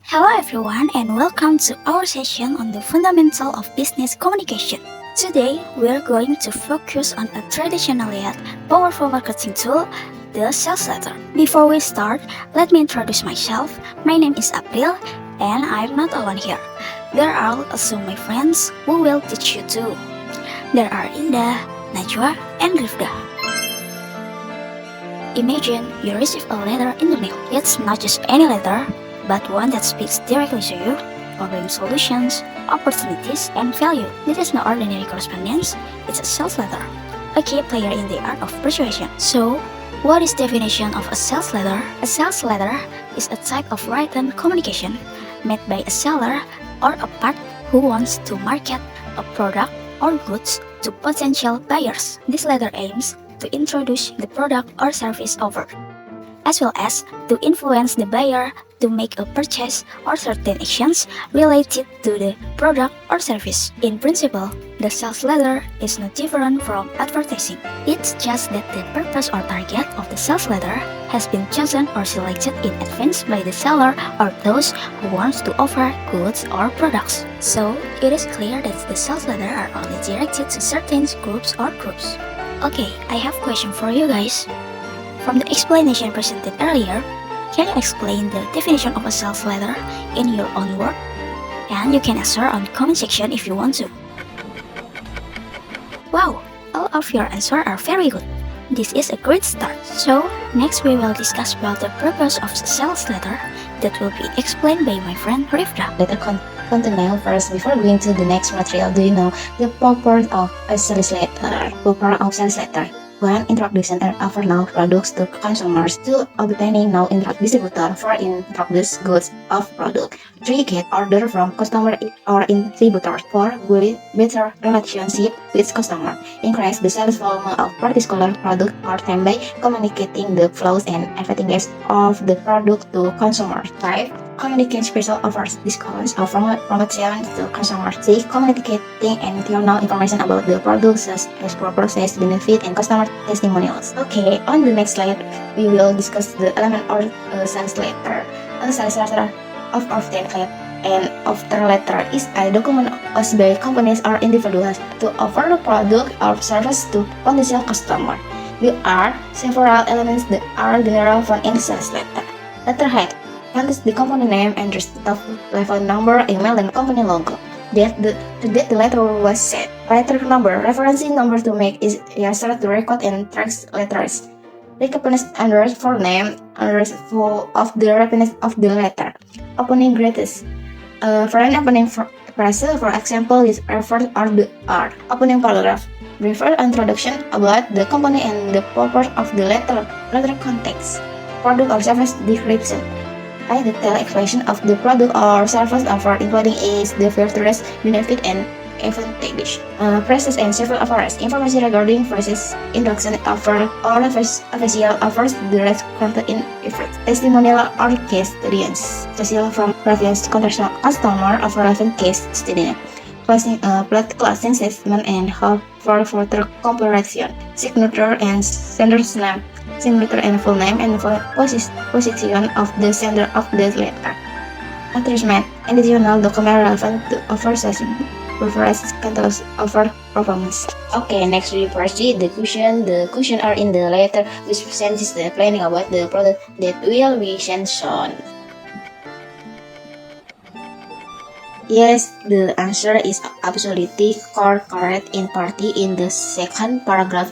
Hello everyone and welcome to our session on the fundamental of business communication. Today we are going to focus on a traditional yet powerful marketing tool, the sales letter. Before we start, let me introduce myself. My name is April and I'm not alone here. There are also my friends who will teach you too. There are Indah, Najwa, and Rifda. Imagine you receive a letter in the mail. It's not just any letter, but one that speaks directly to you, offering solutions, opportunities, and value. This is no ordinary correspondence, it's a sales letter, a key player in the art of persuasion. So, what is definition of a sales letter? A sales letter is a type of written communication made by a seller or a part who wants to market a product or goods to potential buyers. This letter aims to introduce the product or service offered, as well as to influence the buyer to make a purchase or certain actions related to the product or service. In principle, the sales letter is not different from advertising. It's just that the purpose or target of the sales letter has been chosen or selected in advance by the seller or those who wants to offer goods or products. So, it is clear that the sales letter are only directed to certain groups or groups. Okay, I have a question for you guys. From the explanation presented earlier, can you explain the definition of a sales letter in your own word? And you can answer on the comment section if you want to. Wow, all of your answers are very good. This is a great start. So, next we will discuss about the purpose of the sales letter that will be explained by my friend Rifda. Letter content mail first. Before going to the next material, do you know the purpose of a sales letter? Purpose of sales letter. 1. Introduction and offer now products to consumers. 2. Obtaining now distributor for introduce goods of product. 3. Get order from customer or distributor. 4. Build better relationship with customer. Increase the sales volume of particular product or time by communicating the flows and effectiveness of the product to consumers. 5. Communicate special offers, discounts, or promotions to customers. 6. Communicating internal information about the product such as process, benefit, and customer testimonials. Okay, on the next slide, we will discuss the element of sales letter. A sales letter of often an offer letter is a document used by companies or individuals to offer a product or service to potential customer. There are several elements that are generally found in sales letter. Letterhead contains the company name and telephone number, email, and company logo. The date the letter was sent. Letter number, referencing number to make is used to record and track letters. Recognize address for name, address of the reference of the letter. Opening greetings. For an opening phrase, for example, is referred or the R. Opening paragraph. Brief introduction about the company and the purpose of the letter. Letter context. Product or service description. A detailed explanation of the product or service offered, including its, the features, benefit, and advantage. Prices and several offers. Information regarding prices, introduction offer, or official offers, the rest content in effect. Testimonial or case studies. Special from previous customer of relevant case study. Closing statement and hope for further comparison. Signature and sender's name. Signature and full name and full position of the sender of the letter. Attachment. Additional document relevant to offer session. Preference controls offer performance. Okay, next we proceed the question. The question are in the letter which presents the planning about the product that will be sent on. Yes, the answer is absolutely correct in party in the second paragraph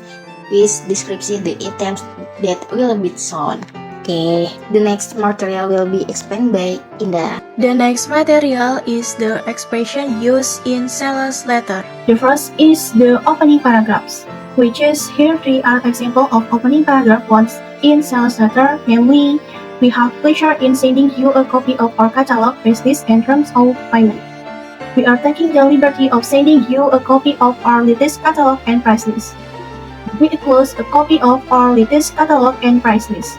with description the items that will be shown. Okay, the next material will be explained by Indah. The next material is the expression used in sales letter. The first is the opening paragraphs, which is here 3 are example of opening paragraph ones in sales letter, namely, we have pleasure in sending you a copy of our catalog, price list, and terms of payment. We are taking the liberty of sending you a copy of our latest catalog and price list. We enclose a copy of our latest catalog and price list.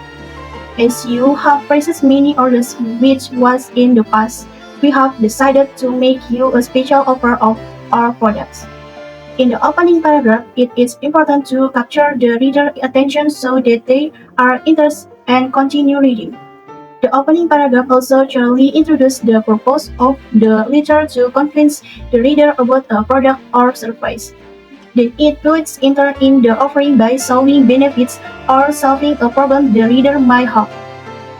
As you have purchased many orders which was in the past, we have decided to make you a special offer of our products. In the opening paragraph, it is important to capture the reader's attention so that they are interested and continue reading. The opening paragraph also generally introduces the purpose of the letter to convince the reader about a product or service. Then it builds interest in the offering by showing benefits or solving a problem the reader might have.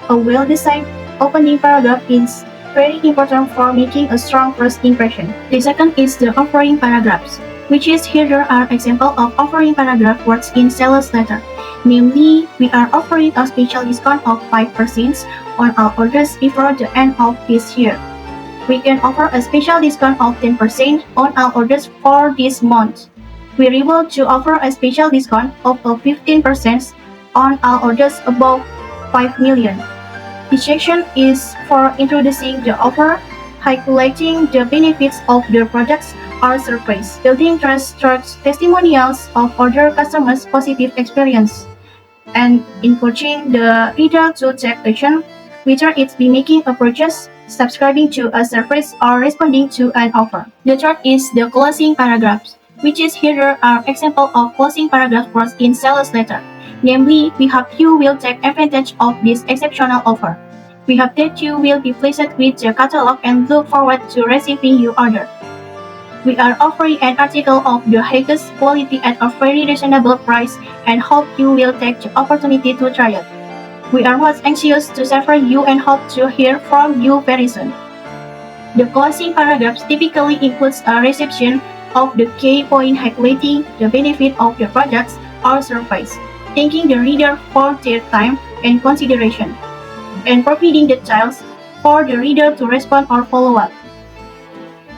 A well-designed opening paragraph is very important for making a strong first impression. The second is the offering paragraphs, which is here there are examples of offering paragraph words in sales letter. Namely, we are offering a special discount of 5% on our orders before the end of this year. We can offer a special discount of 10% on our orders for this month. We're able to offer a special discount of 15% on our orders above 5 million. This section is for introducing the offer, highlighting the benefits of the products or service, building trust through testimonials of other customers' positive experience, and encouraging the reader to take action, whether it's be making a purchase, subscribing to a service, or responding to an offer. The third is the closing paragraphs, which is here there are examples of closing paragraph words in sales letter. Namely, we hope you will take advantage of this exceptional offer. We hope that you will be pleased with the catalog and look forward to receiving your order. We are offering an article of the highest quality at a very reasonable price and hope you will take the opportunity to try it. We are most anxious to serve you and hope to hear from you very soon. The closing paragraphs typically includes a reception of the key point highlighting the benefit of the products or service, thanking the reader for their time and consideration, and providing details for the reader to respond or follow up.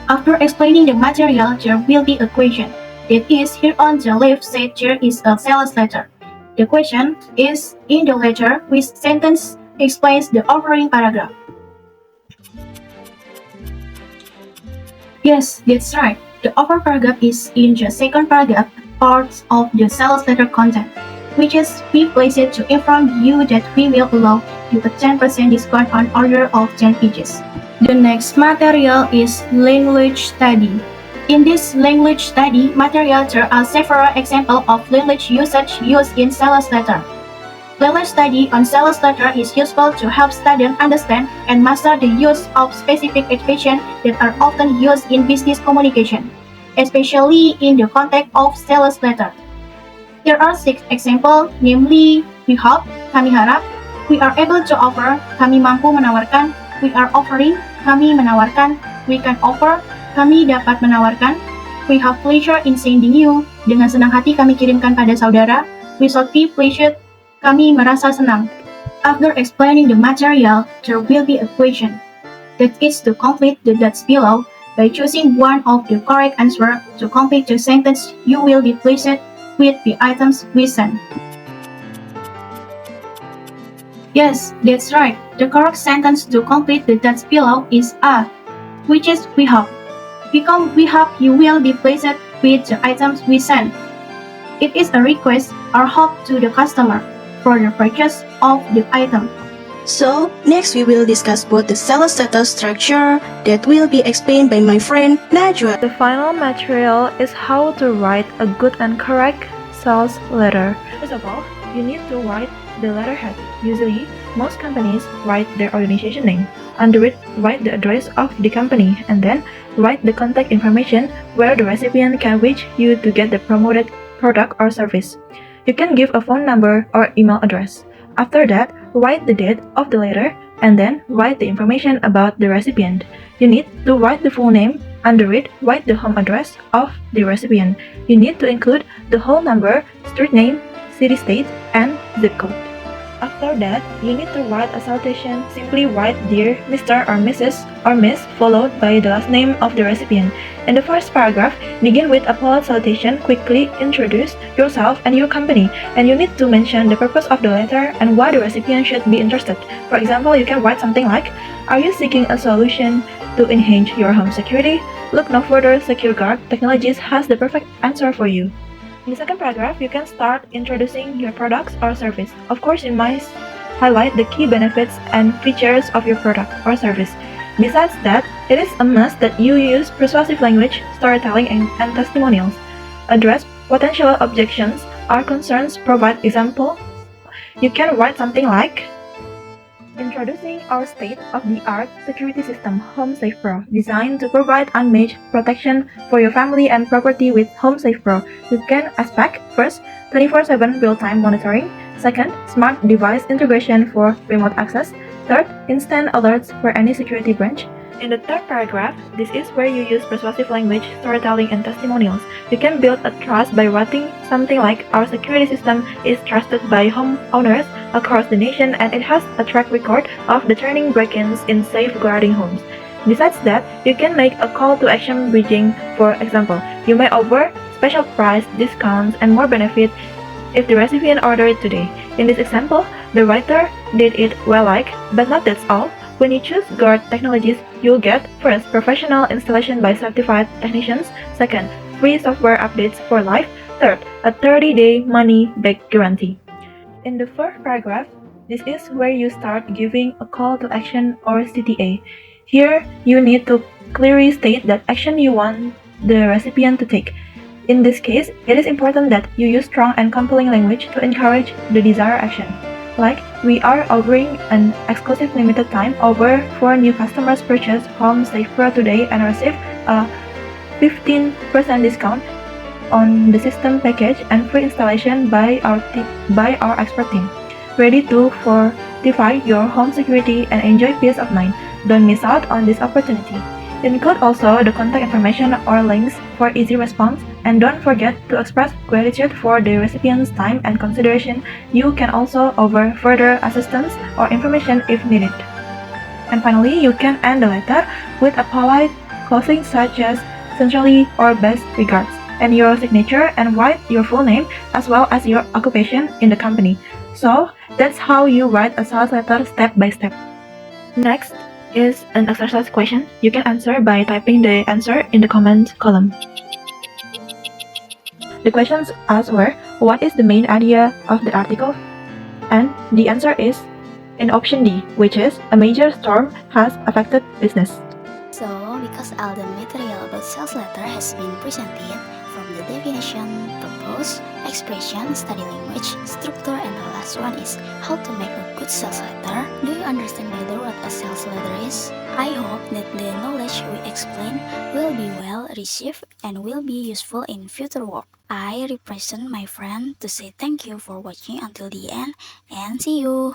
After explaining the material, there will be a question. That is, here on the left side there is a sales letter. The question is in the letter which sentence explains the offering paragraph. Yes, that's right. The offer paragraph is in the second paragraph part of the sales letter content, which is we place it to inform you that we will allow you a 10% discount on order of 10 pages. The next material is language study. In this language study material, there are several examples of language usage used in sales letter. Language study on sales letter is useful to help students understand and master the use of specific expressions that are often used in business communication, especially in the context of sales letter. There are 6 examples, namely, we hope, kami harap, we are able to offer, kami mampu menawarkan, we are offering, kami menawarkan, we can offer, kami dapat menawarkan, we have pleasure in sending you, dengan senang hati kami kirimkan pada saudara, we shall be pleasured, kami merasa senang. After explaining the material, there will be a question. That is to complete the dots below. By choosing one of the correct answer to complete the sentence, you will be pleased with the items we sent. Yes, that's right. The correct sentence to complete the dots below is A, which is we hope. We hope you will be pleased with the items we sent. It is a request or hope to the customer for the purchase of the item. So, next we will discuss about the sales letter structure that will be explained by my friend Najwa. The final material is how to write a good and correct sales letter. First of all, you need to write the letterhead. Usually, most companies write their organization name. Under it, write the address of the company, and then write the contact information where the recipient can reach you to get the promoted product or service. You can give a phone number or email address. After that, write the date of the letter and then write the information about the recipient. You need to write the full name. Under it, write the home address of the recipient. You need to include the whole number, street name, city state, and zip code. After that, you need to write a salutation. Simply write Dear Mr. or Mrs. or Miss followed by the last name of the recipient. In the first paragraph, begin with a polite salutation. Quickly introduce yourself and your company, and you need to mention the purpose of the letter and why the recipient should be interested. For example, you can write something like, are you seeking a solution to enhance your home security? Look no further, SecureGuard Technologies has the perfect answer for you. In the second paragraph, you can start introducing your products or service. Of course, you must highlight the key benefits and features of your product or service. Besides that, it is a must that you use persuasive language, storytelling, and testimonials. Address potential objections or concerns, provide example. You can write something like, Introducing our state-of-the-art security system, HomeSafe Pro, designed to provide unmatched protection for your family and property with HomeSafe Pro. You can expect first, 24/7 real-time monitoring, second, smart device integration for remote access, third, instant alerts for any security breach. In the third paragraph, this is where you use persuasive language, storytelling, and testimonials. You can build a trust by writing something like, "Our security system is trusted by homeowners across the nation and it has a track record of deterring break-ins in safeguarding homes." Besides that, you can make a call to action bridging. For example, you may offer special price, discounts, and more benefit if the recipient ordered today. In this example, the writer did it well but not that's all. When you choose Guard Technologies, you'll get first, professional installation by certified technicians, second, free software updates for life, third, a 30-day money-back guarantee. In the fourth paragraph, this is where you start giving a call to action or CTA. Here, you need to clearly state that action you want the recipient to take. In this case, it is important that you use strong and compelling language to encourage the desired action. Like, we are offering an exclusive limited time offer for new customers purchase HomeSafe Pro today and receive a 15% discount on the system package and free installation by our expert team, ready to fortify your home security and enjoy peace of mind. Don't miss out on this opportunity. Include also the contact information or links for easy response, and don't forget to express gratitude for the recipient's time and consideration. You can also offer further assistance or information if needed. And finally, you can end the letter with a polite closing such as "sincerely" or "best regards," and your signature, and write your full name as well as your occupation in the company. So, that's how you write a sales letter step by step. Next is an exercise question. You can answer by typing the answer in the comment column. The questions asked were, what is the main idea of the article? And the answer is in option D, which is a major storm has affected business. So, because all the material about sales letter has been presented, from the definition, purpose, expression, study language, structure, and the last one is how to make a good sales letter. Do you understand better what a sales letter is? I hope that the knowledge we explain will be well received and will be useful in future work. I represent my friend to say thank you for watching until the end and see you.